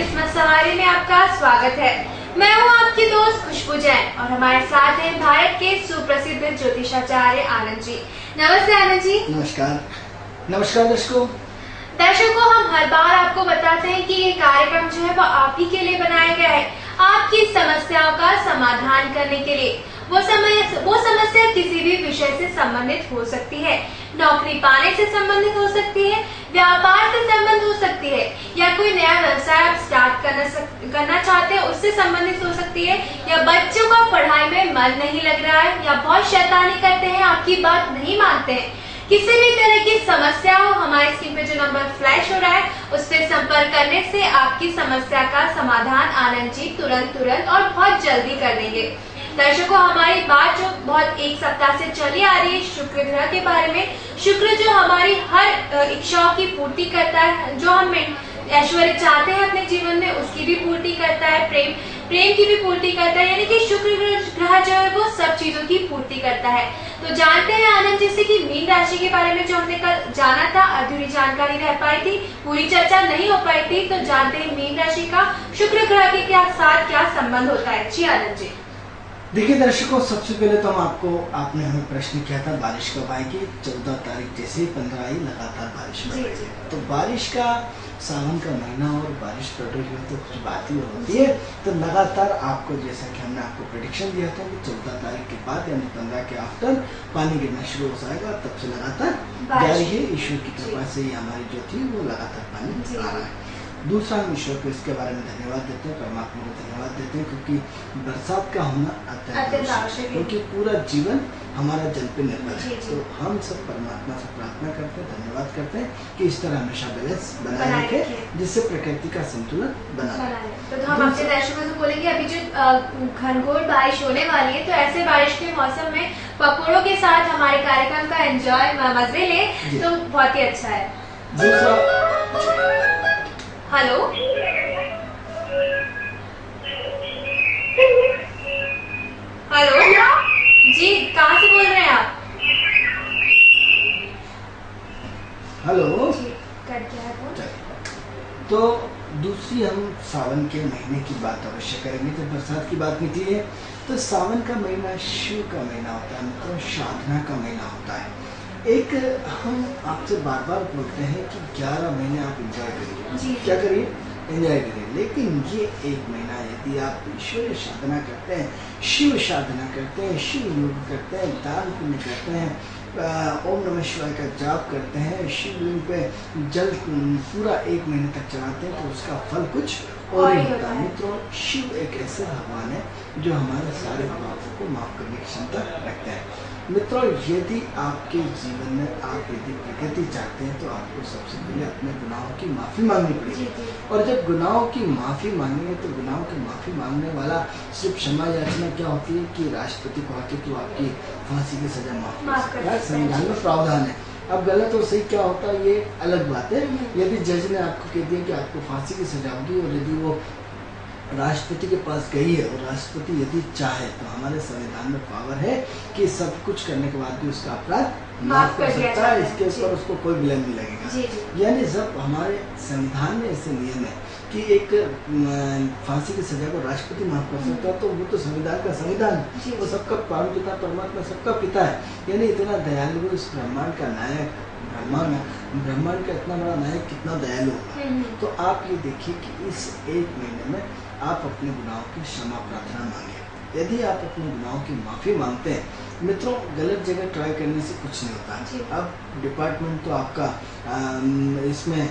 किस्मत सवारी में आपका स्वागत है। मैं हूं आपकी दोस्त खुशबू जैन और हमारे साथ हैं भारत के सुप्रसिद्ध ज्योतिषाचार्य आनंद जी। नमस्ते आनंद जी। नमस्कार। नमस्कार दर्शकों। हम हर बार आपको बताते हैं कि ये कार्यक्रम जो है वो आप ही के लिए बनाया गया है, आपकी समस्याओं का समाधान करने के लिए। वो समस्या किसी भी विषय से संबंधित हो सकती है, नौकरी पाने से संबंधित हो सकती है, व्यापार से संबंधित हो सकती है, या कोई नया व्यवसाय आप स्टार्ट करना चाहते हैं उससे संबंधित हो सकती है, या बच्चों का पढ़ाई में मन नहीं लग रहा है, या बहुत शैतानी करते हैं, आपकी बात नहीं मानते हैं। किसी भी तरह की समस्या हो, हमारे स्क्रीन पे जो नंबर फ्लैश हो रहा है उस पर संपर्क करने से आपकी समस्या का समाधान आनंद जी तुरंत और बहुत जल्दी कर देंगे। दर्शकों, हमारी बात जो बहुत एक सप्ताह से चली आ रही है शुक्र ग्रह के बारे में। शुक्र जो हमारी हर इच्छाओं की पूर्ति करता है, जो हम ऐश्वर्य चाहते हैं अपने जीवन में उसकी भी पूर्ति करता है, प्रेम की भी पूर्ति करता है, यानी कि शुक्र ग्रह जो है वो सब चीजों की पूर्ति करता है। तो जानते हैं आनंद, जैसे कि मीन राशि के बारे में जो हमने कल जाना था, अधूरी जानकारी रह पाई थी, पूरी चर्चा नहीं हो पाई थी, तो जानते हैं मीन राशि का शुक्र ग्रह के साथ क्या संबंध होता है। जी आनंद जी। देखिए दर्शकों, सबसे पहले तो आपने हमें प्रश्न किया था बारिश कब आएगी। 14 तारीख जैसे ही 15 आई लगातार बारिश बढ़ रही है। तो बारिश का सावन का महीना और बारिश पड़ रही है तो कुछ बात ही होती है। तो लगातार आपको, जैसा कि हमने आपको प्रेडिक्शन दिया था कि 14 तारीख के बाद यानी 15 के आफ्टर पानी गिरना शुरू हो जाएगा, तब से लगातार जारी है। ईश्वर की कृपा से ही हमारी जो थी वो लगातार पानी आ रहा है। दूसरा, हम ईश्वर को इसके बारे में धन्यवाद देते हैं, परमात्मा को धन्यवाद देते हैं, क्योंकि बरसात का होना अत्यंत आवश्यक है, क्योंकि पूरा जीवन हमारा जल पे निर्भर है। तो हम सब परमात्मा से प्रार्थना करते हैं, धन्यवाद करते हैं कि इस तरह हमेशा बैलेंस बनाए रखे, जिससे प्रकृति का संतुलन बना रहे। तो हम अपने दर्शकों से बोलेंगे, अभी जो घनघोर बारिश होने वाली है, तो ऐसे बारिश के मौसम में पकौड़ों के साथ हमारे कार्यक्रम का एंजॉय मजे ले तो बहुत ही अच्छा है। दूसरा, हेलो हेलो जी, कहाँ से बोल रहे हैं आप? हेलो जी, कट गया है। तो दूसरी, हम सावन के महीने की बात अवश्य करेंगे। जब बरसात की बात निकली है तो सावन का महीना शिव का महीना होता है, मतलब साधना का महीना होता है। एक हम आपसे बार बार बोलते हैं कि 11 महीने आप एंजॉय करिए, क्या करिए, एंजॉय करिए। लेकिन ये एक महीना यदि आप ईश्वरीय साधना करते हैं, शिव साधना करते हैं, शिव योग करते हैं, दान पुण्य करते हैं, ओम नमः शिवाय का जाप करते हैं, शिवलिंग पे जल पूरा 1 महीने तक चढ़ाते हैं, तो उसका फल कुछ और ही होता है। मित्रों, शिव एक ऐसे भगवान है जो हमारे सारे पापों को माफ करने की क्षमता रखते हैं। मित्रों, यदि आपके जीवन में आप यदि प्रगति चाहते हैं तो आपको सबसे पहले अपने गुनाहों की माफी मांगनी पड़ेगी। और जब गुनाहों की माफी मांगेंगे तो गुनाहों की माफी मांगने वाला सिर्फ क्षमा याचना क्या होती है कि राष्ट्रपति को आके तो आपकी फांसी की सजा माफ कर सकता है, संविधान में प्रावधान है। अब गलत और सही क्या होता है ये अलग बात है। यदि जज ने आपको कह दिया कि आपको फांसी की सजा होगी और यदि वो राष्ट्रपति के पास गई है और राष्ट्रपति यदि चाहे तो हमारे संविधान में पावर है कि सब कुछ करने के बाद भी उसका अपराध माफ कर सकता है, इसके ऊपर उसको कोई ब्लेम नहीं लगेगा। यानी जब हमारे संविधान में ऐसे नियम है कि एक फांसी की सजा को राष्ट्रपति माफ कर सकता है, तो वो तो संविधान का संविधान, वो सबका परम पिता परमात्मा सबका पिता है। यानी इतना दयालु इस ब्रह्मांड का नायक, ब्रह्मांड का इतना बड़ा नायक कितना दयालु होगा। तो आप ये देखिए कि इस 1 महीने में आप अपने गुनाहों की क्षमा प्रार्थना मांगे। यदि आप अपने गुनाहों की माफी मांगते हैं, मित्रों, गलत जगह ट्राई करने से कुछ नहीं होता। अब डिपार्टमेंट तो आपका इसमें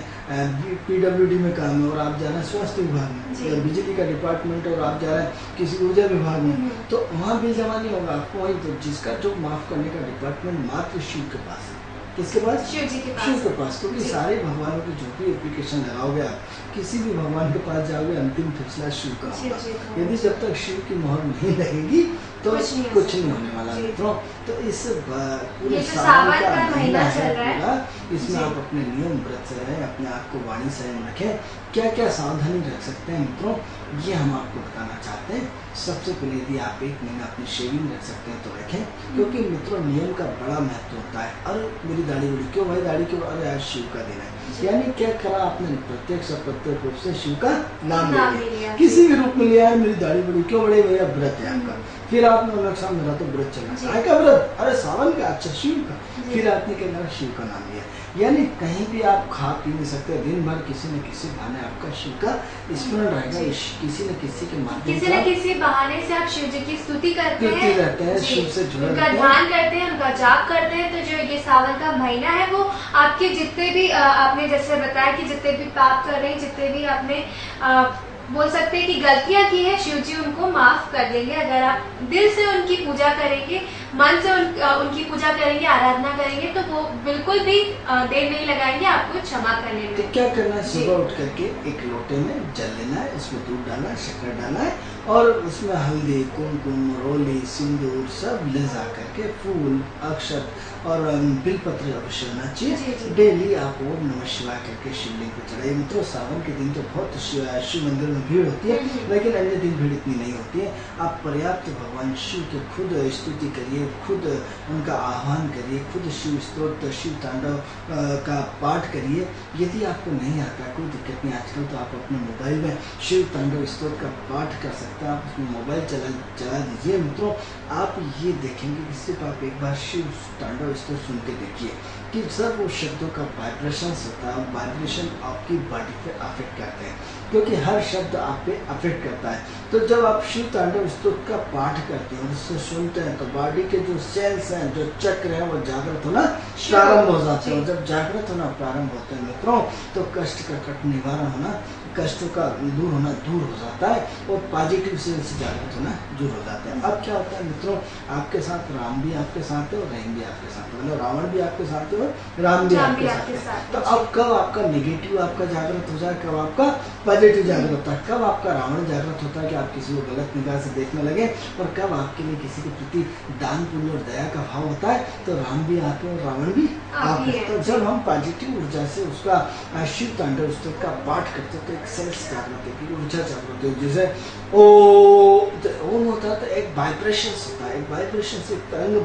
PWD में काम है और आप जा रहे हैं स्वास्थ्य विभाग में, या बिजली का डिपार्टमेंट और आप जा रहे हैं किसी ऊर्जा विभाग में, तो वहाँ बिल जमा नहीं होगा आपको। वहीं तो जिसका जो माफ करने का डिपार्टमेंट मात्र शिव के पास है। किसके पास? शिव जी के पास। शिव के पास, क्योंकि सारे भगवानों की जो भी एप्लीकेशन लगाओगे आप, किसी भी भगवान के पास जाओगे, अंतिम फैसला शिव का होगा। यदि जब तक शिव की मोहर नहीं लगेगी तो कुछ नहीं होने वाला। मित्रों, तो इस पूरे सावन का महीना है, इसमें आप अपने नियम व्रत से रहें, अपने आप को वाणी संयम रखें। क्या क्या सावधानी रख सकते हैं मित्रों, ये हम आपको बताना चाहते हैं। सबसे पहले यदि आप 1 महीना अपनी शेविंग रख सकते हैं तो रखें, क्योंकि मित्रों नियम का बड़ा महत्व होता है। अरे मेरी दाढ़ी बड़ी क्यों भाई, दाढ़ी क्यों, अरे आज शिव का दिन है, यानी क्या करा आपने, प्रत्यक्ष अप्रत्यक्ष रूप से शिव का नाम ले लिया, किसी भी रूप में लिया है। मेरी दाढ़ी बड़ी क्यों बड़ी भैया, व्रत है आपका, फिर आपने बोला साहब मेरा तो व्रत चल रहा है, का व्रत, अरे सावन का, अच्छा शिव का, फिर आपने क्या करा, शिव का नाम लिया। यानी कहीं भी आप खा पी नहीं सकते, दिन भर किसी न किसी बहाने आपका शिव का स्मरण रहेगा, किसी न किसी के माध्यम से, किसी न किसी बहाने से आप शिव जी की स्तुति करते हैं, शिव से जुड़े उनका ध्यान करते हैं, उनका जाप करते हैं। तो जो ये सावन का महीना है वो आपके जितने भी आपने जैसे बताया कि जितने भी पाप कर रहे हैं, जितने भी आपने बोल सकते हैं कि गलतियां की है, शिव जी उनको माफ कर देंगे अगर आप दिल से उनकी पूजा करेंगे, मन से उनकी पूजा करेंगे, आराधना करेंगे, तो वो बिल्कुल भी देर नहीं लगाएंगे आपको क्षमा करने में। तो क्या करना है, सुबह उठ करके एक लोटे में जल लेना है, इसमें दूध डालना है, शक्कर डालना है, और उसमें हल्दी, कुमकुम, रोली, सिंदूर सब ले जा करके, फूल, अक्षत और बिलपत्र अवश्य होना चाहिए। डेली आप ओम नमः शिवाय करके शिवलिंग को चढ़ाइए। मित्रों सावन के दिन तो बहुत शिव मंदिर में भीड़ होती है, लेकिन अन्य दिन भीड़ इतनी नहीं होती है। आप पर्याप्त भगवान शिव के खुद स्तुति करिए, खुद उनका आह्वान करिए, खुद शिव स्तोत्र, शिव तांडव का पाठ करिए। यदि आपको नहीं आता कोई दिक्कत नहीं, आजकल तो आप अपने मोबाइल में शिव तांडव स्तोत्र का पाठ कर सकते हैं, आप उसमें मोबाइल चला दीजिए। मित्रों आप ये देखेंगे कि सिर्फ आप एक बार शिव तांडव स्तोत्र सुन के देखिए कि सब वो शब्दों का वाइब्रेशन होता है, वाइब्रेशन आपकी बॉडी पे अफेक्ट करते हैं, क्योंकि हर शब्द आप पे अफेक्ट करता है। तो जब आप शिव तांडव स्तोत्र का पाठ करते हैं और उससे सुनते हैं तो बॉडी के जो सेल्स हैं, जो चक्र हैं, वो जागृत होना प्रारंभ हो जाते हैं। जब जागृत होना प्रारंभ होते हैं मित्रों, तो कष्ट का कट निवारण होना, कष्टों का दूर होना दूर हो जाता है, और पॉजिटिव सेल्स जागृत होना दूर हो जाते हैं। अब क्या होता है मित्रों, आपके साथ राम भी आपके साथ है और रहीम भी आपके साथ है, मतलब रावण भी आपके साथ है और राम भी आपके साथ है। तो अब कब आपका नेगेटिव आपका जागृत हो जाए, कब आपका पॉजिटिव जागृत होता है, कब आपका रावण जागृत होता है कि आप किसी को गलत निगाह से देखने लगे, और कब आपके लिए किसी के प्रति दान पुण्य और दया का भाव होता है, तो राम भी आप और रावण भी आप है। तो जब हम पॉजिटिव ऊर्जा से उसका शिव तांडव स्तोत्र का पाठ करते हैं तो एक सेल्स जागृत है, ऊर्जा जागृत है, जैसे ओम होता है तो एक वाइब्रेशन होता है, एक वाइब्रेशन से तरंग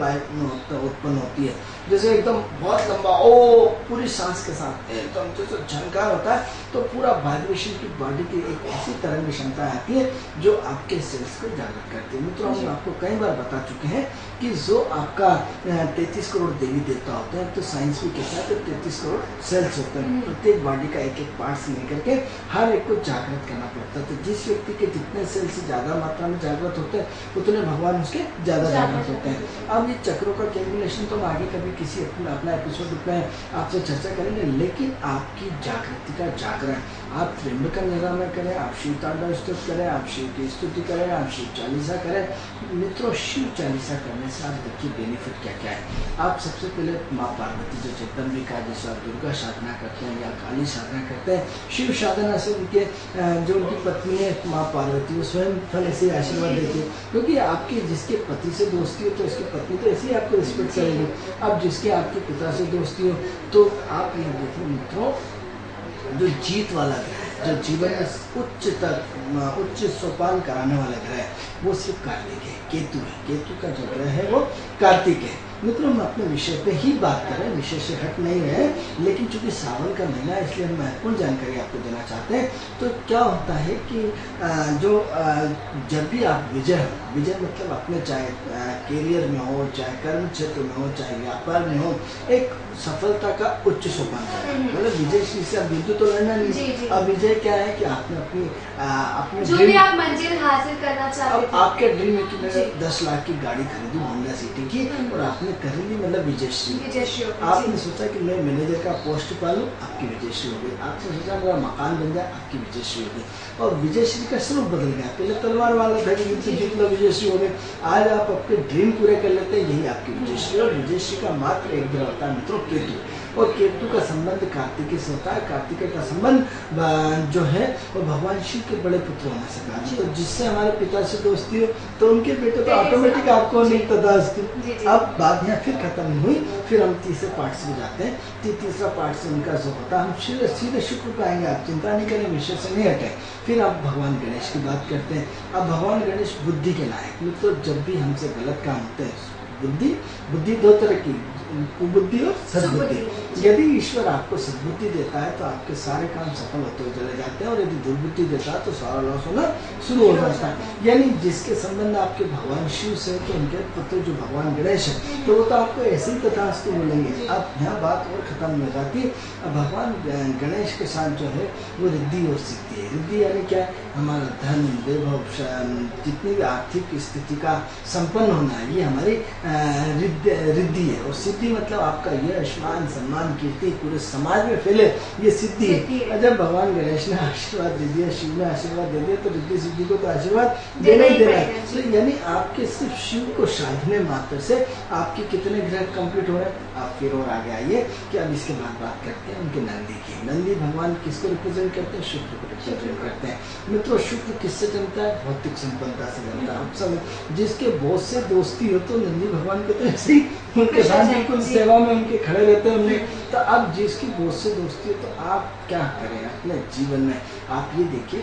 उत्पन्न होती है, जैसे एकदम बहुत लंबा ओ पूरी सांस के साथ एकदम जैसे झंकार होता है, तो पूरा वाइब्रेशन की बॉडी की एक ऐसी तरंग क्षमता आती है जो आपके सेल्स को जागृत करती है। मित्रों हम आपको कई बार बता चुके हैं कि जो आपका 33 करोड़ देवी देवता होते हैं, तो साइंस भी कहता है तो 33 करोड़ सेल्स होते हैं, प्रत्येक बॉडी का एक एक पार्ट से लेकर के हर एक को जागृत करना पड़ता है। तो जिस व्यक्ति के जितने सेल्स ज्यादा मात्रा में जागृत होते हैं, उतने भगवान उसके ज्यादा जागृत होते हैं। अब ये चक्रों का कैलकुलेशन तो हम आगे कभी किसी अपना एपिसोड में आपसे चर्चा करेंगे, लेकिन आपकी जागृति का जागरण आप त्र्यंबक निरामय करें, आप शिव तांडव स्तोत्र करें, आप शिव की स्तुति करें, आप शिव चालीसा करें। मित्रों शिव चालीसा करने से आप देखिए बेनिफिट क्या क्या है। आप सबसे पहले माँ पार्वती जो जगदम्बिका, जैसे आप दुर्गा साधना करते हैं या काली साधना करते हैं, शिव साधना से उनके जो उनकी पत्नी है माँ पार्वती, वो स्वयं फल ऐसे आशीर्वाद देती है, क्योंकि आपकी जिसके पति से दोस्ती हो तो उसकी पत्नी तो ऐसे ही आपको रिस्पेक्ट करेगी। अब जिसके आपके पिता से दोस्ती हो तो आप ये देखो मित्रों, जो जीत वाला ग्रह है, जो जीवन में उच्च सोपान कराने वाला ग्रह है, वो सिर्फ कार्तिक है, केतु है। केतु का जो ग्रह है वो कार्तिक है। मित्रों हम अपने विषय पे ही बात कर रहे हैं, विषय से हट नहीं रहे, लेकिन चूंकि सावन का महीना है इसलिए हम महत्वपूर्ण जानकारी आपको देना चाहते हैं। तो क्या होता है कि जब भी आप विजय मतलब अपने चाहे कैरियर में हो, चाहे कर्म क्षेत्र में हो, चाहे व्यापार में हो, एक सफलता का उच्च सोपान है। मतलब विजय श्री से आप बिंदु तो लड़ना नहीं, अब विजय क्या है कि आपने अपनी जो भी आप मंजिल हासिल करना चाहते थे, आपके ड्रीम है कि मैंने 10 लाख की गाड़ी खरीदी होंडा सिटी की, और आपने खरीदी मतलब विजयश्री। आपने सोचा कि मैं मैनेजर का पोस्ट पालूं, आपकी विजयश्री हो गई। आपने सोचा मेरा मकान बन जाए, आपकी विजयश्री हो गई। और विजयश्री का स्वरूप बदल गया, पहले तलवार वाला था जीत लो विजयश्री हो गई, आज आप अपने ड्रीम पूरे कर लेते हैं, यही आपकी विजयश्री। और विजयश्री का मात्र एक ग्रह होता है मित्रों केतु। और केतु का संबंध कार्तिकेय से होता है। कार्तिकेय का संबंध जो है वो भगवान शिव के बड़े पुत्र होने से कारण है। तो जिससे हमारे पिता से दोस्ती हो तो उनके बेटे तो ऑटोमेटिक आपको नहीं तदास्ती। अब बात यहाँ फिर खत्म नहीं हुई, फिर हम तीसरे पार्ट से जाते हैं। तीसरा पार्ट से उनका जो होता है, हम सीधे शुक्र को आएंगे, आप चिंता नहीं करें, विषय से नहीं हटे। फिर आप भगवान गणेश की बात करते हैं। अब भगवान गणेश बुद्धि के नायक, मतलब जब भी हमसे गलत काम होते हैं, बुद्धि दो तरह की, कुबुद्धि और सद्बुद्धि। यदि ईश्वर आपको सद्बुद्धि देता है तो आपके सारे काम सफल होते हुए चले जाते हैं, और यदि दुर्बुद्धि देता है तो सारा लॉस होना शुरू हो जाता है। यानी जिसके संबंध आपके भगवान शिव से, तो उनके पुत्र जो भगवान गणेश है, तो वो तो आपको ऐसे ही तथास्तु मिलेंगे। अब यहाँ बात और खत्म हो जाती है। अब भगवान गणेश के साथ जो है वो रिद्धि और सिद्धि है। रिद्धि यानी क्या है? हमारा धन, वैभव, जितनी भी आर्थिक स्थिति का संपन्न होना है, ये हमारी रिद्धि है। और सिद्धि मतलब आपका यश, मान, सम्मान, कीर्ति पूरे समाज में फैले, ये सिद्धि है। जब भगवान गणेश ने आशीर्वाद दे दिया, शिव ने आशीर्वाद दे दिया, तो रिद्धि सिद्धि को तो आशीर्वाद देना ही देना है। तो यानी आपके सिर्फ शिव को साधने मात्र से आपके कितने ग्रह कंप्लीट हो रहे हैं। आप फिर और आगे आइए कि अब इसके बाद बात करते हैं उनके नंदी की। नंदी भगवान किसको रिप्रेजेंट करते हैं? शुक्र को रिप्रेजेंट करते हैं। मित्रों, शुक्र किससे जमता है? भौतिक संपन्नता से जमता है। आप सब जिसके बहुत से दोस्ती हो तो नंदी भगवान को तो ऐसे ही उनके साथ बिल्कुल सेवा में उनके खड़े रहते हैं हमने। तो अब जिसकी बहुत से दोस्ती हो तो आप क्या करें अपने जीवन में? आप ये देखिए,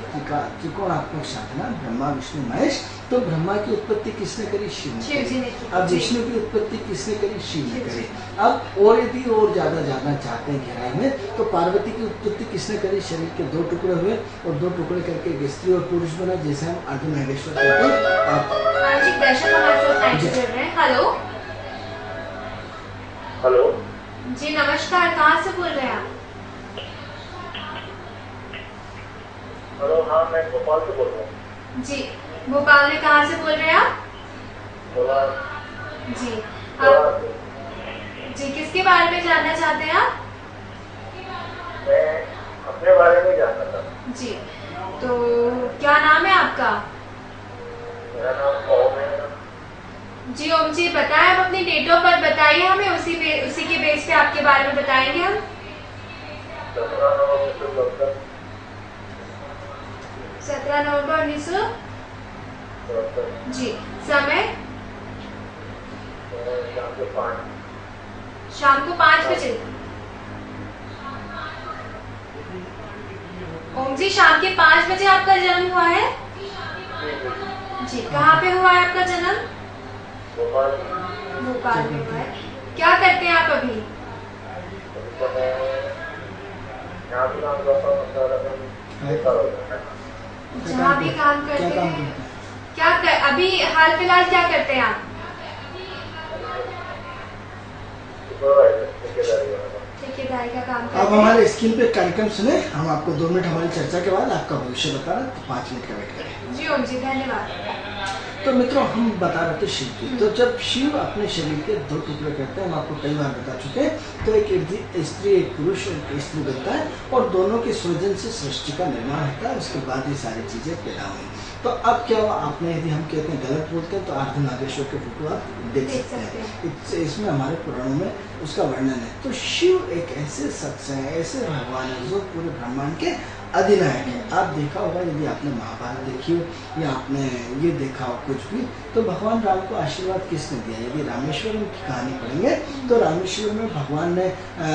त्रिकोणात्मक साधना, ब्रह्मा विष्णु महेश। तो ब्रह्मा की उत्पत्ति किसने करी? शिव ने। अब विष्णु की उत्पत्ति किसने करी? शिव ने करी। अब और यदि और ज्यादा जानना चाहते हैं गहराई में, तो पार्वती की उत्पत्ति किसने करी? शरीर के दो टुकड़े हुए और दो टुकड़े करके एक स्त्री और पुरुष बना, जैसे हम अर्धनारीश्वर कहते हैं। हेलो हेलो जी, नमस्कार। कहाँ से बोल रहे हैं आप? हेलो, हाँ मैं भोपाल से बोल रहा हूँ। जी, भोपाल में कहाँ से बोल रहे हैं आप? जी, आप जी किसके बारे में जानना चाहते हैं आप? मैं अपने बारे में जानना था। जी, तो क्या नाम है आपका? मेरा नाम ओम है। जी ओम जी, बताएं, आप अपनी डेट ऑफ बर्थ बताइए हमें, उसी के बेस पे आपके बारे में बताएंगे हम। 17 नवंबर 1900। जी, समय? शाम को 5 बजे। ओम जी, शाम के 5 बजे आपका जन्म हुआ है? जी, कहाँ पे हुआ है आपका जन्म? भोपाल में हुआ है। क्या करते हैं आप अभी? जहाँ भी काम करते हैं, अभी हाल फिलहाल क्या करते हैं आप? ठेकेदारी का काम करते हैं। अब हमारे स्क्रीन पे कार्यक्रम सुने, हम आपको 2 मिनट हमारी चर्चा के बाद आपका भविष्य बता रहे, तो 5 मिनट का वेट करें। जी ओम जी, धन्यवाद। तो मित्रों, हम बता रहे थे शिव की। तो जब शिव अपने शरीर के 2 टुकड़े करते हैं, हम आपको कई बार बता चुके हैं, तो एक स्त्री, एक पुरुष और एक स्त्री बनता है, और दोनों के सृजन से सृष्टि का निर्माण होता है। उसके बाद ये सारी चीजें पैदा हुई। तो अब क्या हुआ? आपने, यदि हम कहते हैं गलत बोलते हैं, तो अर्धनारीश्वर के फोटो आप देख सकते हैं। इसमें हमारे पुराणों में उसका वर्णन है। तो शिव एक ऐसे शख्स है, ऐसे भगवान है जो पूरे ब्रह्मांड के अधिनायक है। आप देखा होगा, यदि आपने महाभारत देखी हो या आपने ये देखा हो कुछ भी, तो भगवान राम को आशीर्वाद किसने दिया? यदि रामेश्वरम की कहानी पढ़ेंगे तो रामेश्वरम में भगवान ने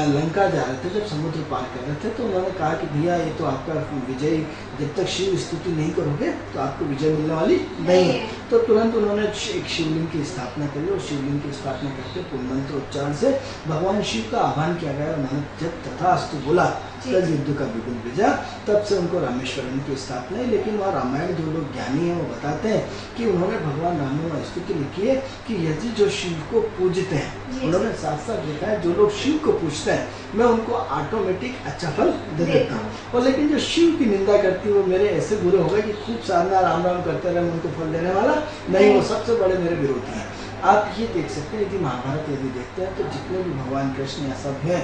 लंका जा रहे थे, जब समुद्र पार कर रहे थे, तो उन्होंने कहा कि भैया ये तो आपका विजय, जब तक शिव स्तुति नहीं करोगे तो आपको विजय मिलने वाली नहीं है। तो तुरंत उन्होंने एक शिवलिंग की स्थापना करी, और शिवलिंग की स्थापना करके पूर्ण मंत्र उच्चारण से भगवान शिव का आह्वान किया गया। उन्होंने जब तथास्तु बोला, कल युद्ध का बिगुल भेजा, तब से उनको रामेश्वरम की स्थापना है। लेकिन वह रामायण जो लोग ज्ञानी हैं वो बताते हैं कि उन्होंने भगवान राम ने स्तुति लिखी है कि यदि जो शिव को पूजते हैं, उन्होंने साथ साथ लिखा है, जो लोग शिव को पूजते हैं मैं उनको ऑटोमेटिक अच्छा फल दे देता हूँ, और लेकिन जो शिव की निंदा करती है वो मेरे ऐसे बुरे हो गए कि खूब साधना राम राम करते रहे, मैं उनको फल देने वाला नहीं, वो सबसे बड़े मेरे विरोधी हैं। आप ये देख सकते हैं, यदि महाभारत यदि देखते हैं तो जितने भी भगवान कृष्ण या सब हैं,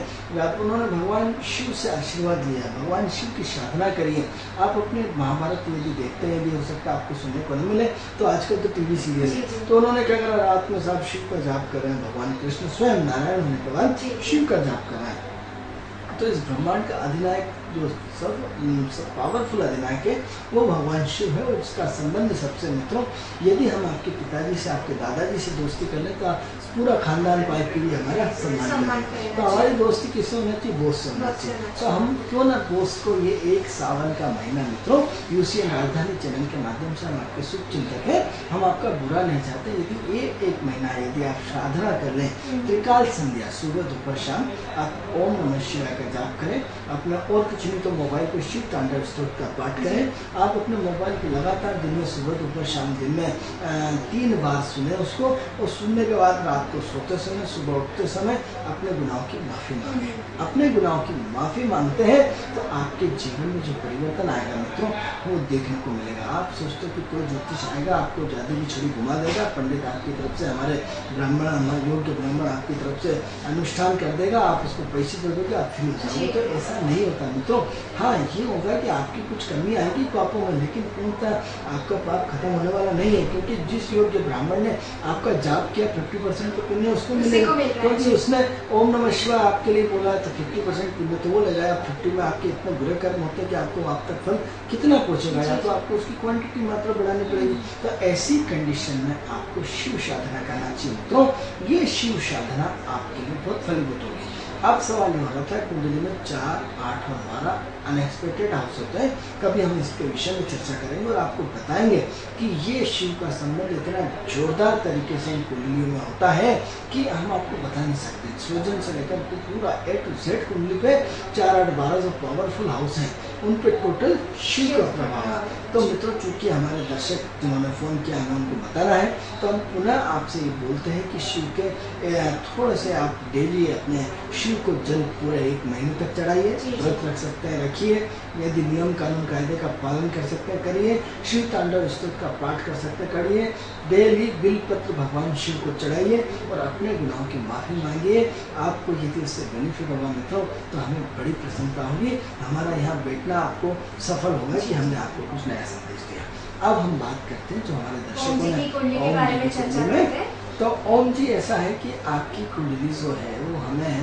उन्होंने भगवान शिव से आशीर्वाद लिया, भगवान शिव की साधना करिए। आप अपने महाभारत यदि देखते हैं, यदि हो सकता है आपको सुनने को नहीं मिले, तो आजकल तो टीवी सीरियल है, तो उन्होंने क्या करा, रात में साहब शिव का जाप कर रहे हैं। भगवान कृष्ण स्वयं नारायण होने के बाद शिव का जाप कर रहे हैं। तो इस ब्रह्मांड का अधिनायक जो सब पावरफुल अधिनायक है वो भगवान शिव है, और इसका संबंध सबसे मित्रों, यदि हम आपके पिताजी से, आपके दादाजी से दोस्ती कर लें तो पूरा खानदान पाई पीढ़ी हमारा सम्मान करें। तो हमारी दोस्ती किससे होनी चाहिए? बोस से होनी चाहिए। तो हम क्यों ना बोस को ये एक सावन का महीना मित्रों यूसीएन राजधानी चैनल के माध्यम से हम आपके शुभ चिंतक है, हम आपका बुरा नहीं चाहते। यदि ये एक महीना यदि आप साधना कर लें, त्रिकाल संध्या सुबह दोपहर शाम आप ओम नमः शिवाय का जाप करें, अपना और कुछ नहीं तो मोबाइल पर शिव तांडव स्तोत्र का पाठ करें। आप अपने मोबाइल पे लगातार दिन में सुबह दोपहर शाम दिन में 3 बार सुने उसको, और सुनने के बाद रात को सोते समय, सुबह उठते समय अपने गुनाहों की माफ़ी मांगे। अपने गुनाहों की माफ़ी मांगते हैं तो आपके जीवन में जो परिवर्तन आएगा मित्रों वो देखने को मिलेगा। आप सोचते हो कि कोई ज्योतिष आएगा आपको जादू की छड़ी घुमा देगा, पंडित आपकी तरफ से, हमारे ब्राह्मण, हमारे योग्य ब्राह्मण आपकी तरफ से अनुष्ठान कर देगा, आप उसको पैसे दे दोगे, आप फ्री हो जाओगे। तो ऐसा नहीं होता मित्रों। हाँ, ये होगा कि आपकी कुछ कमी आएगी पापों में, लेकिन पूर्णतः आपका पाप खत्म होने वाला नहीं है, क्योंकि जिस योग्य ब्राह्मण ने आपका जाप किया 50% तो पुण्य उसको मिलेगा, क्योंकि उसने ओम नमः शिवाय आपके लिए बोला तो 50% पुण्य तो वो लगाया। 50 में आपके इतने बुरे कर्म होते हैं कि आपको आप तक फल कितना पहुंचेगा, या तो आपको उसकी क्वांटिटी मात्रा बढ़ानी पड़ेगी। तो ऐसी कंडीशन में आपको शिव साधना करना चाहिए मित्रों। ये शिव साधना आपके लिए बहुत फलीभूत होगी। अब सवाल ये हो रहा था कुंडली में 4, 8 और 12 अनएक्सपेक्टेड हाउस होता है। कभी हम इसके विषय में चर्चा करेंगे और आपको बताएंगे कि ये शिव का संबंध इतना जोरदार तरीके से इन कुंडलियों में होता है कि हम आपको बता नहीं सकते। सृजन से लेकर के पूरा A to Z कुंडली पे 4, 8, 12 जो पावरफुल हाउस हैं उन पे टोटल शिव का प्रभाव है। तो मित्रों, चूंकि हमारे दर्शक जिन्होंने फोन किया हमें उनको बताना है, तो हम पुनः आपसे ये बोलते हैं कि शिव के थोड़े से आप डेली अपने शिव को जल पूरे 1 महीने तक चढ़ाइए। व्रत रख सकते हैं रखिए, यदि नियम कानून कायदे का पालन कर सकते हैं करिए, शिव तांडव स्तोत्र का पाठ कर सकते हैं करिए, डेली बिलपत्र भगवान शिव को चढ़ाइए और अपने गुनाहों की माफ़ी मांगिए। आपको यदि इससे बेनिफिट होगा मित्रों तो हमें बड़ी प्रसन्नता होगी। हमारा यहाँ बैठना आपको सफल होगा कि हमने आपको कुछ नया संदेश दिया। अब हम बात करते हैं जो हमारे दर्शकों ने तो ओम जी, ऐसा है कि आपकी कुंडली जो है वो हमें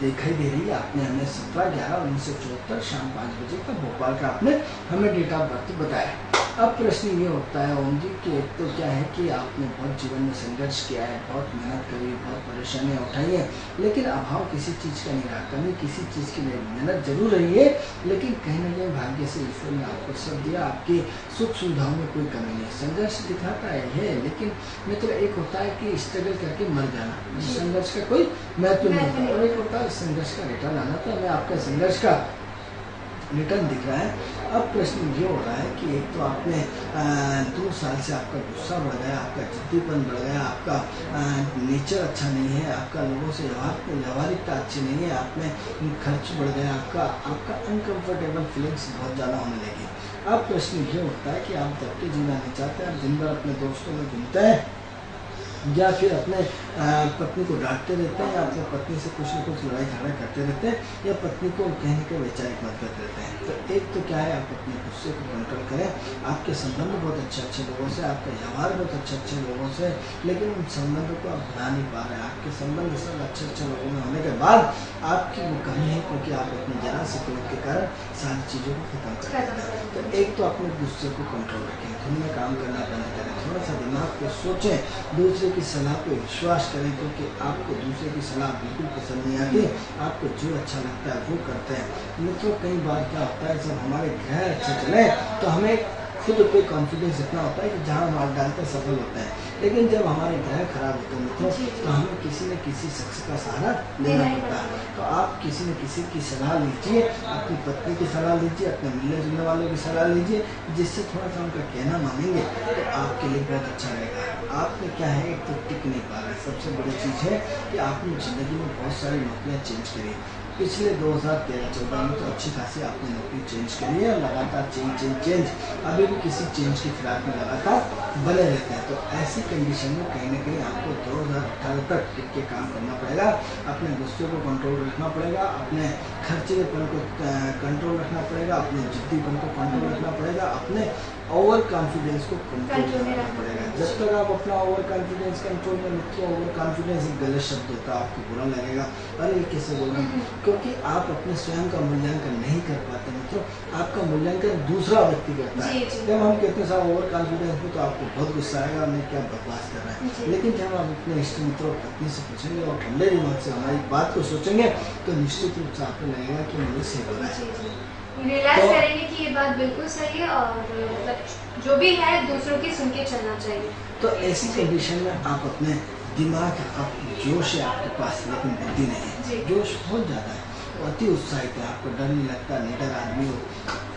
दिखाई दे रही है। आपने हमें 17/11/1974 शाम 5 बजे का भोपाल का आपने हमें डेट ऑफ बर्थ बताया। अब प्रश्न ये होता है ओम जी कि एक तो क्या है कि आपने बहुत जीवन में संघर्ष किया है, बहुत मेहनत करी, बहुत परेशानियाँ उठाई हैं, लेकिन अभाव किसी चीज़ का नहीं रहा, कमी किसी चीज़ की नहीं। मेहनत जरूर रही है, लेकिन कहीं ना कहीं भाग्य से ईश्वर ने आपको सब दिया, आपकी सुख सुविधाओं में कोई कमी नहीं। संघर्ष दिखाता है, लेकिन मित्र एक होता है कि स्ट्रगल करके मर जाना, संघर्ष का कोई महत्व नहीं होता, और एक होता है संघर्ष का रिटर्न आना। तो हमें आपका संघर्ष का रिटर्न दिख रहा है। अब प्रश्न ये हो रहा है कि एक तो आपने 2 साल से आपका गुस्सा बढ़ गया, आपका जिद्दीपन बढ़ गया, आपका नेचर अच्छा नहीं है, आपका लोगों से व्यवहारिकता अच्छी नहीं है, आप में खर्च बढ़ गया, आपका अनकंफर्टेबल फीलिंग्स बहुत ज़्यादा होने लगी। अब प्रश्न ये उठता है कि आप दबके जीना नहीं चाहते, आप दिन भर अपने दोस्तों में घूमते हैं या फिर अपने पत्नी को डांटते रहते हैं, या अपने पत्नी से कुछ न कुछ लड़ाई झगड़ा करते रहते हैं, या पत्नी को कहने के वैचारिक मतभेद रहते हैं। तो एक तो क्या है, आप अपने गुस्से को कंट्रोल करें। आपके संबंध बहुत अच्छे लोगों से, आपका व्यवहार बहुत अच्छे लोगों से, लेकिन उन संबंधों को आप बना नहीं पा रहे हैं। आपके संबंध सब अच्छे लोगों में होने के बाद आपकी वो कमी है, क्योंकि आप अपनी जरा से क्रोध के कारण सारी चीज़ों को खत्म कर देते हैं। तो एक तो अपने गुस्से को कंट्रोल रखें, धुन में काम करना बंद करें, थोड़ा सा दिमाग को सोचें, दूसरे की सलाह पे विश्वास करें, क्योंकि आपको दूसरे की सलाह बिल्कुल पसंद नहीं आती। आपको जो अच्छा लगता है वो करते हैं। मित्रों, कई बार क्या होता है, जब हमारे ग्रह अच्छे चले तो हमें खुद पे कॉन्फिडेंस इतना होता है कि जहाँ हम हाथ डालते हैं सफल होते हैं, लेकिन जब हमारे ग्रह खराब होते हैं मित्रों तो हमें किसी न किसी शख्स का सहारा लेना पड़ता है। तो आप किसी न किसी की सलाह लीजिए, अपनी पत्नी की सलाह लीजिए, अपने मिलने जुलने वालों की सलाह लीजिए, जिससे थोड़ा सा उनका कहना मानेंगे तो आपके लिए बहुत अच्छा रहेगा। आपने क्या है, एक तो टिक नहीं पा रहा है। सबसे बड़ी चीज़ है कि आपने ज़िंदगी में बहुत सारी नौकरियाँ चेंज करी। पिछले 2013-14 में तो अच्छी खासी आपने नौकरी चेंज करी है, लगातार चेंज अभी भी किसी चेंज की फिराक में लगातार बने रहते हैं। तो ऐसी कंडीशन में कहीं ना कहीं आपको 2018 तक टिक के काम करना पड़ेगा। अपने गुस्से को कंट्रोल रखना पड़ेगा, अपने खर्चीलेपन को कंट्रोल रखना पड़ेगा, अपने जिद्दीपन को कंट्रोल रखना पड़ेगा, अपने ओवर कॉन्फिडेंस को कंट्रोल में रखना पड़ेगा। जब तक आप अपना ओवर कॉन्फिडेंस कंट्रोल में रखिए, ओवर कॉन्फिडेंस एक गलत शब्द होता है, आपको बुरा लगेगा, अरे ये कैसे बोल रहे हैं, क्योंकि आप अपने स्वयं का मूल्यांकन नहीं कर पाते मित्रों, आपका मूल्यांकन दूसरा व्यक्ति करता है। जब हम कहते हैं साहब ओवर कॉन्फिडेंस में, तो आपको बहुत गुस्सा आएगा, मैं क्या बकवास कर रहा है। लेकिन जब आप अपने इष्ट मित्रों पत्नी से पूछेंगे और ठंडे दिमाग से हमारी बात को सोचेंगे, तो निश्चित रूप से आपको लगेगा कि मुझे सही बोला है। रियलाइज करेंगे कि ये बात बिल्कुल सही है और मतलब जो भी है दूसरों की सुन के चलना चाहिए। तो ऐसी कंडीशन में आप अपने दिमाग, आप जोश है आपके पास लेकिन बुद्धि नहीं है, जोश बहुत ज़्यादा है, अति उत्साहित है, आपको डर नहीं लगता, निडर आदमी हो,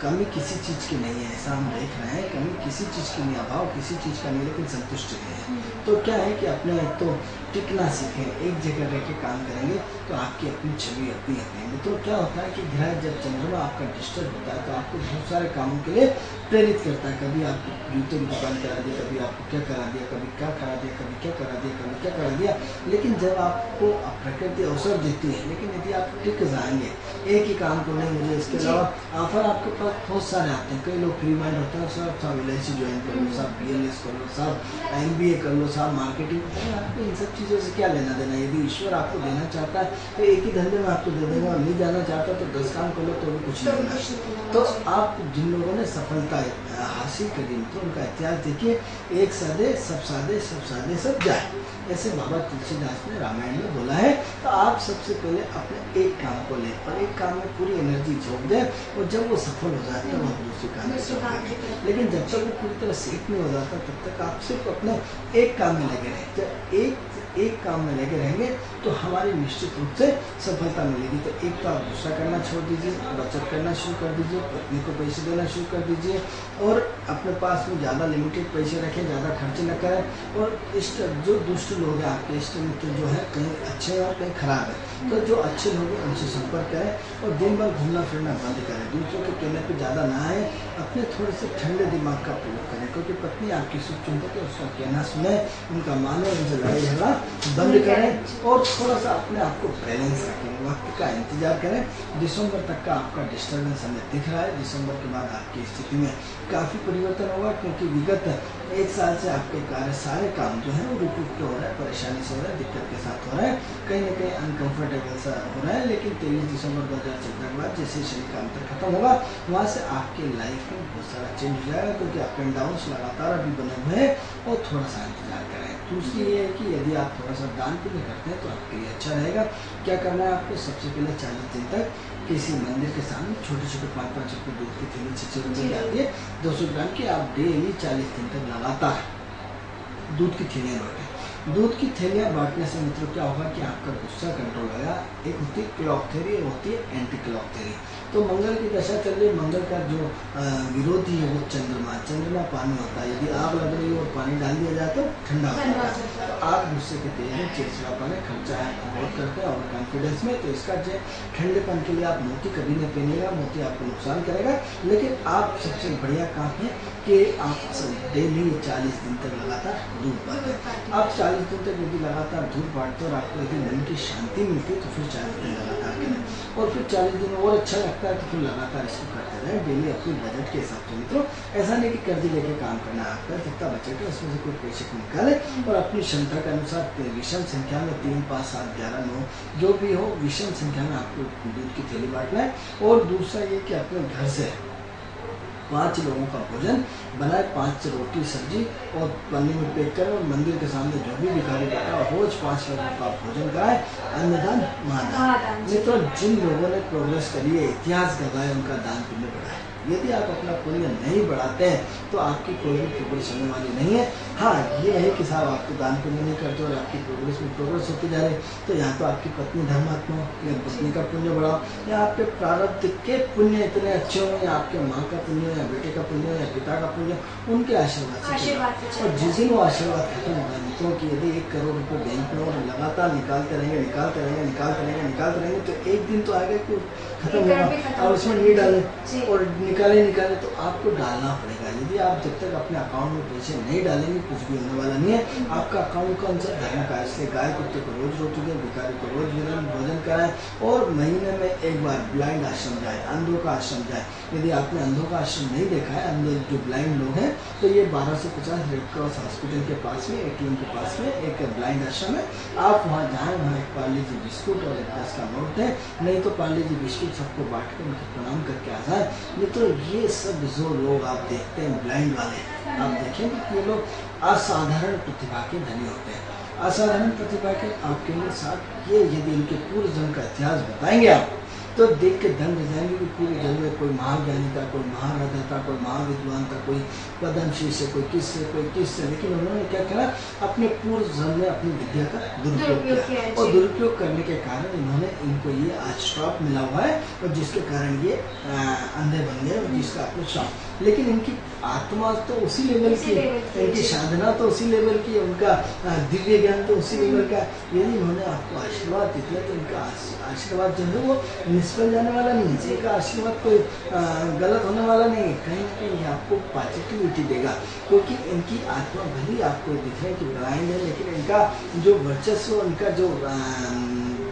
कमी किसी चीज़ की नहीं है, ऐसा हम देख रहे हैं, कमी किसी चीज़ की नहीं, अभाव किसी चीज़ का नहीं, लेकिन संतुष्टि नहीं है। तो क्या है कि अपने तो टिकना सीखें, एक जगह रह के काम करेंगे तो आपकी अपनी छवि अपनी अपनी। तो क्या होता है कि ग्रह जब चंद्रमा आपका डिस्टर्ब होता है तो आपको बहुत सारे कामों के लिए प्रेरित करता है, कभी आपको जूते की दुकान करा दिया, कभी आपको क्या करा दिया, कभी क्या करा दिया, कभी क्या करा दिया, कभी क्या करा दिया। लेकिन जब आपको प्रकृति अवसर देती है, लेकिन यदि आप टिक जाएंगे एक ही काम को, नहीं मुझे इसके अलावा ऑफर आपके पास बहुत सारे आते हैं, कई लोग फ्री माइंड होते हैं, साहब LIC ज्वाइन कर लो, साहब BLS कर लो, साहब MBA कर लो, साहब मार्केटिंग, आपको इन सब चीज़ों से क्या लेना देना। यदि ईश्वर आपको देना चाहता है तो एक ही धंधे में आपको दे देगा, और नहीं जाना चाहता तो 10 काम कर लो तो भी कुछ नहीं होगा। तो आप जिन लोगों ने सफलता हासिल करी तो उनका इतिहास देखिए, एक साधे सब साधे, सब साधे सब जाए, ऐसे बाबा तुलसीदास ने रामायण में बोला है। तो आप सबसे पहले अपने एक काम को लें और एक काम में पूरी एनर्जी झोंक दें, और जब वो सफल हो जाए तो आप दूसरे काम में झोंकेंगे। लेकिन जब तक वो पूरी तरह सेट नहीं हो जाता तब तक आप सिर्फ अपने एक काम में लगे रहें। जब एक काम में लगे रहेंगे तो हमारी निश्चित रूप से सफलता मिलेगी। तो एक तो आप गुस्सा करना छोड़ दीजिए, बचत करना शुरू कर दीजिए, पत्नी को पैसे देना शुरू कर दीजिए, और अपने पास में ज़्यादा लिमिटेड पैसे रखें, ज़्यादा खर्च न करें। और इष्ट जो दुष्ट लोग हैं, आपके इष्ट मित्र जो है, कहीं अच्छे हैं और कहीं खराब है, तो जो अच्छे लोग हैं उनसे संपर्क करें और दिन भर घूमना फिरना बंद करें, दूसरों के कहने पर ज़्यादा ना आए, अपने थोड़े से ठंडे दिमाग का प्रयोग करें, क्योंकि पत्नी आपकी शुभचिंतक है, उसका कहना सुने, उनका माने, उनसे लड़ाई झगड़ा बंद करें और थोड़ा सा अपने आप को बैलेंस रखें, वक्त का इंतजार करें। दिसंबर तक का आपका डिस्टर्बेंस हमें दिख रहा है, दिसंबर के बाद आपकी स्थिति में काफ़ी परिवर्तन होगा, क्योंकि विगत एक साल से आपके कार्य सारे काम जो है वो रुक रुक के हो रहा है, परेशानी से हो रहा है, दिक्कत के साथ हो रहा है, कहीं ना कहीं अनकंफर्टेबल सा हो रहा है। लेकिन 23 दिसंबर 2014 के बाद जैसे शरीर का अंतर खत्म होगा, वहाँ से आपके लाइफ में बहुत सारा चेंज हो जाएगा, क्योंकि अप एंड डाउन लगातार अभी बने हुए हैं, और थोड़ा सा इंतजार करें। दूसरी ये है कि यदि आप थोड़ा सा दान पुण्य करते हैं तो आपके लिए अच्छा रहेगा। क्या करना है आपको, सबसे पहले 40 दिन तक किसी मंदिर के सामने छोटे छोटे 5-5 रुपये दूध की थैली, 6 रुपये की आती है, 200 ग्राम की, आप डेली 40 दिन तक लगातार दूध की थैलियाँ बांटें। दूध की थैलियाँ बांटने से मित्रों क्या होगा कि आपका गुस्सा कंट्रोल होगा। एक होती है क्लॉक थ्योरी, एक होती है एंटी क्लॉक थ्योरी। तो मंगल की दशा चल रही है, मंगल का जो विरोधी है वो चंद्रमा पानी होता है। यदि आग लग रही है और पानी डाल दिया जाए तो ठंडा हो जाता है। तो आप गुस्से के तेज में चिड़चिड़ापन खर्चा बहुत करते हैं और कॉन्फिडेंस में, तो इसका जो ठंडेपन के लिए आप मोती कभी नहीं पहनिएगा, मोती आपको नुकसान करेगा। लेकिन आप सबसे बढ़िया काम है कि आप डेली 40 दिन तक लगातार दूध बांटें। आप 40 दिन तक यदि लगातार दूध बांटते और आपको यदि मन की शांति मिलती है तो फिर 40 दिन लगातार करें, और फिर 40 दिन और अच्छा लगता है तो फिर लगातार इसको करते रहें डेली अपनी बजट के हिसाब से। मित्रों ऐसा नहीं कि कर्ज लेके काम करना है, आपका जितना बजट है उसमें से कोई पैसे को निकालें और अपनी क्षमता के अनुसार विषम संख्या में 3, 5, 7, 11, 9 जो भी हो, विषम संख्या में आपको दूध की थैली बांटना है। और दूसरा ये कि अपने घर से 5 लोगों का भोजन बनाए, 5 रोटी सब्जी और पन्नी में पैक करें, और मंदिर के सामने जो भी भिखारी बैठा है रोज 5 लोगों का भोजन कराए। अन्नदान महादान। मित्रों जिन लोगों ने प्रोग्रेस करी है, इतिहास गवाए, उनका दान पुण्य बढ़ा है। यदि आप अपना पुण्य नहीं बढ़ाते हैं तो आपकी कोई भी प्रोग्रेस होने वाली नहीं है। हाँ ये है कि साहब आपको दान पुण्य नहीं करते और आपकी प्रोग्रेस में प्रोग्रेस होती जा रही, तो यहाँ तो आपकी पत्नी धर्मात्मा हो, या पत्नी का पुण्य बढ़ाओ, या आपके प्रारब्ध के पुण्य इतने अच्छे हो, या आपके माँ का पुण्य, या बेटे का पुण्य, या पिता का पुण्य, उनके आशीर्वाद से। और जिस दिन वो आशीर्वाद खत्म होगा मित्रों की, यदि 1 करोड़ रुपये बैंक में और लगातार निकालते रहेंगे तो एक दिन तो आएगा कि खत्म ये होगा भी खत्म और हो उसमें जाएगा। नहीं जी। डालें और निकाले तो आपको डालना पड़ेगा। यदि आप जब तक अपने अकाउंट में पैसे नहीं डालेंगे कुछ भी होने वाला नहीं है। आपका अकाउंट कौन सा धर्म का, इसलिए गाय कुत्ते को रोज रोटी दें, भिखारी को रोज भोजन कराएं और महीने में एक बार ब्लाइंड आश्रम जाए, अंधों का आश्रम जाए। यदि आपने अंधों का आश्रम नहीं देखा है, अंधे जो ब्लाइंड लोग हैं, तो ये 1250 रेड क्रॉस हॉस्पिटल के पास में, ATM के पास में एक ब्लाइंड आश्रम है। आप वहाँ जाएं, वहाँ एक पार्ले जी बिस्कुट और एक 10 का नोट दें, नहीं तो पार्ले जी बिस्कुट सबको बांट के उनको प्रणाम करके आ जाए। मित्रों, ये सब जो लोग आप देखते हैं ब्लाइंड वाले, आप देखेंगे कि ये लोग असाधारण प्रतिभा के धनी होते हैं। असाधारण प्रतिभा के आपके लिए साथ ये यदि इनके पूर्व जन्म का इतिहास बताएंगे आप, तो देख के दंग रह जाएंगे कि पूरी जन्म में कोई महाज्ञानी था, कोई महाराजा था, कोई महाविद्वान था, कोई पद्मश्री से, कोई किससे, लेकिन उन्होंने क्या करा, अपने पूर्व जन्म में अपनी विद्या का दुरुपयोग किया और दुरुपयोग करने के कारण इन्होंने इनको ये आज श्राप मिला हुआ है और जिसके कारण ये अंधे बन गए और जिसका आपको श्राप। लेकिन इनकी आत्मा तो उसी लेवल की, इनकी साधना तो उसी लेवल की, उनका दिव्य ज्ञान तो उसी लेवल का। यदि उन्होंने आपको आशीर्वाद दिया तो इनका आशीर्वाद जो है वो निष्फल जाने वाला नहीं है। इनका आशीर्वाद कोई गलत होने वाला नहीं है, कहीं ना कहीं आपको पॉजिटिविटी देगा, क्योंकि इनकी आत्मा भली आपको दिख रहे कि ब्लाइंड है, लेकिन इनका जो वर्चस्व, इनका जो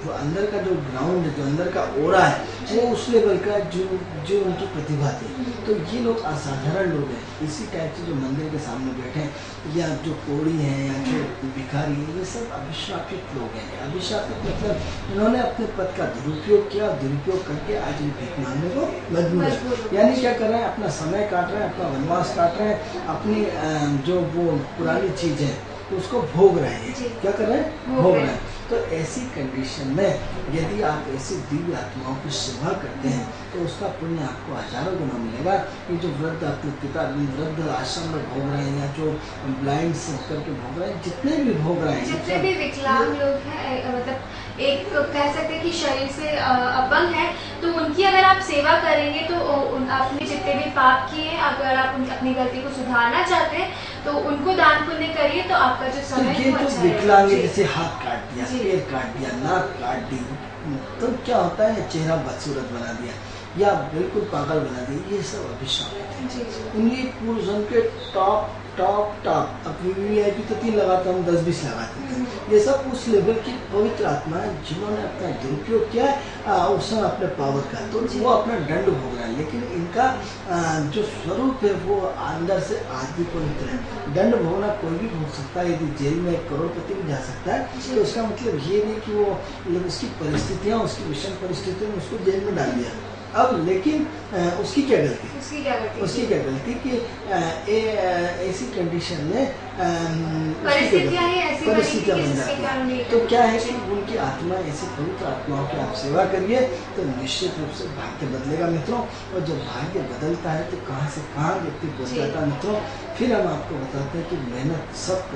अंदर का जो ग्राउंड, जो अंदर का ओरा है, वो उस लेवल का जो उनकी प्रतिभा थी। तो ये लोग असाधारण लोग हैं। इसी टाइप से जो मंदिर के सामने बैठे हैं या जो कोड़ी हैं या जो भिखारी हैं, ये सब अभिशापित लोग हैं। अभिशापित मतलब इन्होंने अपने पद का दुरुपयोग किया, दुरुपयोग करके आज ये भीख मांगने को मजबूर है। यानी क्या कर रहे हैं, अपना समय काट रहे हैं, अपना वनवास काट रहे हैं, अपनी जो वो पुरानी चीज है उसको भोग रहे हैं। क्या कर रहे हैं, भोग रहे हैं। तो ऐसी कंडीशन में यदि आप ऐसी दिव्य आत्माओं की सेवा करते हैं तो उसका पुण्य आपको हजारों गुना मिलेगा। ये जो वृद्ध अपने पिता वृद्ध आश्रम में भोग रहे हैं या जो ब्लाइंड करके भोग रहे हैं, जितने भी भोग रहे हैं, जितने भी विकलांग लोग हैं, मतलब एक कह सकते हैं कि शरीर से अपंग है, तो उनकी अगर आप सेवा करेंगे तो आपने जितने भी पाप किए हैं, अगर आप अपनी गलती को सुधारना चाहते हैं तो उनको दान पुण्य करिए, तो आपका जो समय तो ये जो विकलांग जैसे हाथ काट दिया, पैर काट दिया, नाक काट दी, तो क्या होता है, चेहरा बदसूरत बना दिया या बिल्कुल पागल बना दिया, ये सब अभिशाप है। उनकी पूर्व जन्म के टॉप अब वीवीआईपी तो 3 लगाते, हम 10-20 लगाते हैं। ये सब उस लेवल की पवित्र आत्मा है जिन्होंने अपना दुरुपयोग किया है उस समय अपने पावर का, तो वो अपना दंड भोग रहा है। लेकिन इनका जो स्वरूप है वो अंदर से आज भी पवित्र है। दंड भोगना कोई भी भोग सकता है। यदि जेल में 1 करोड़पति भी जा सकता है, तो उसका मतलब ये नहीं कि वो उसकी परिस्थितियाँ, उसकी विषम परिस्थितियों में उसको जेल में डाल दिया। अब लेकिन उसकी क्या गलती, उसकी क्या गलती कि ऐसी कंडीशन में परिस्थितियाँ बन जाती हैं। तो क्या है कि उनकी आत्मा, ऐसी पवित्र आत्माओं की आप सेवा करिए तो निश्चित रूप से भाग्य बदलेगा मित्रों। और जब भाग्य बदलता है तो कहाँ से कहाँ व्यक्ति पहुँच जाता है मित्रों। फिर हम आपको बताते हैं कि मेहनत सब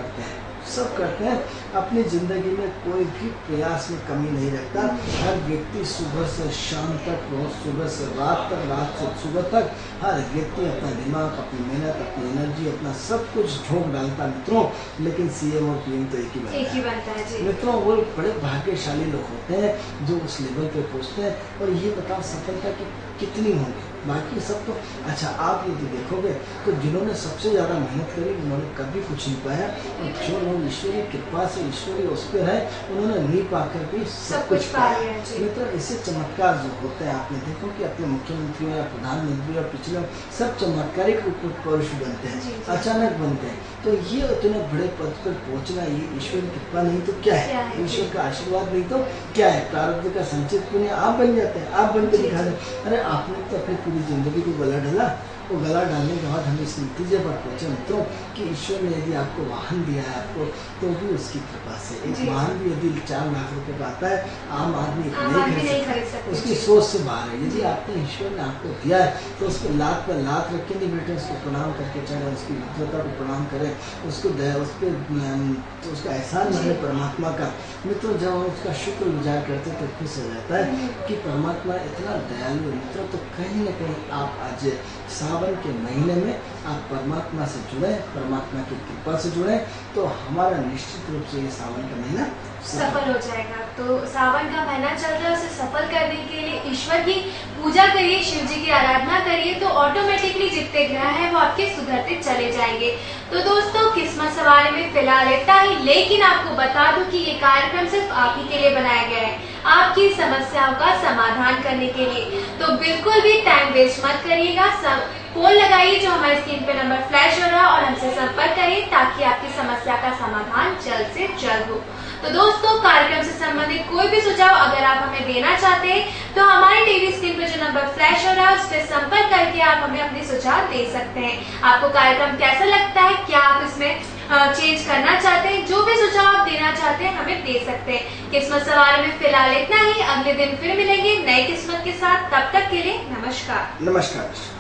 करते हैं, अपनी जिंदगी में कोई भी प्रयास में कमी नहीं रखता। हर व्यक्ति सुबह से शाम तक, रोज सुबह से रात तक, रात से सुबह तक, हर व्यक्ति अपना दिमाग, अपनी मेहनत, अपनी एनर्जी, अपना सब कुछ झोंक डालता मित्रों। लेकिन सीएम और पीएम तो एक ही बनता है मित्रों। वो बड़े भाग्यशाली लोग होते हैं जो उस लेवल पे पहुँचते हैं। और ये बताओ सफलता की कितनी होगी, बाकी सब तो अच्छा। आप यदि देखोगे तो जिन्होंने सबसे ज़्यादा मेहनत करी उन्होंने कभी कुछ नहीं पाया, और जो लोग ईश्वरीय कृपा से, ईश्वरीय उस पर है, उन्होंने नहीं पाकर भी सब कुछ पाया। मित्रों, ऐसे चमत्कार जो होते हैं, आपने देखो कि अपने मुख्यमंत्री या प्रधानमंत्री या पिछले सब चमत्कारिक पुरुष बनते हैं, अचानक बनते हैं। तो ये इतने बड़े पद पर पहुंचना, ये ईश्वर की कृपा नहीं तो क्या है, ईश्वर का आशीर्वाद नहीं तो क्या है, प्रारब्ध का संचित पुण्य आप बन जाते हैं, आप बन के दिखा दें। अरे आपने तो अपनी पूरी जिंदगी को गला डाला, वो गला डालने के बाद हम इस नतीजे पर पहुंचे मित्रों कि ईश्वर ने यदि आपको वाहन दिया है आपको, तो भी उसकी कृपा से। एक वाहन भी यदि 4 लाख रुपए का आता है, आम आदमी नहीं खरीद सकता, उसकी सोच से बाहर है। यदि आपने ईश्वर ने आपको दिया है तो उसको लात पर लात रख के नहीं बैठे, उसको प्रणाम करके चढ़े, उसकी मित्रता को प्रणाम करें, उसको दया, उस पर उसका एहसान माने परमात्मा का। मित्रों, जब हम उसका शुक्र गुजार करते तो खुश हो जाता है कि परमात्मा इतना दयालु है मित्रों। तो कहीं ना कहीं आप आज सावन के महीने में आप परमात्मा से जुड़े, परमात्मा की कृपा से जुड़े, तो हमारा निश्चित रूप से ये सावन का महीना सफल हो जाएगा। तो सावन का महीना चल रहा है, उसे सफल करने के लिए ईश्वर की पूजा करिए, शिव जी की आराधना करिए, तो ऑटोमेटिकली जितने ग्रह हैं वो आपके सुधरते चले जाएंगे। तो दोस्तों, किस्मत सवारी में फिलहाल इतना ही, लेकिन आपको बता दूं कि ये कार्यक्रम सिर्फ आप ही के लिए बनाया गया है, आपकी समस्याओं का समाधान करने के लिए। तो बिल्कुल भी टाइम वेस्ट मत करिएगा, फोन लगाइए जो हमारे स्क्रीन पे नंबर फ्लैश हो रहा है और हमसे संपर्क करिए ताकि आपकी समस्या का समाधान जल्द से जल्द हो। तो दोस्तों, कार्यक्रम से संबंधित कोई भी सुझाव अगर आप हमें देना चाहते हैं तो हमारे टीवी स्क्रीन पर जो नंबर फ्लैश हो रहा है उस पर संपर्क करके आप हमें अपने सुझाव दे सकते हैं। आपको कार्यक्रम कैसा लगता है, क्या आप इसमें चेंज करना चाहते हैं, जो भी सुझाव आप देना चाहते हैं हमें दे सकते हैं। किस्मत सवारी में फिलहाल इतना ही, अगले दिन फिर मिलेंगे नई किस्मत के साथ। तब तक के लिए नमस्कार। नमस्कार।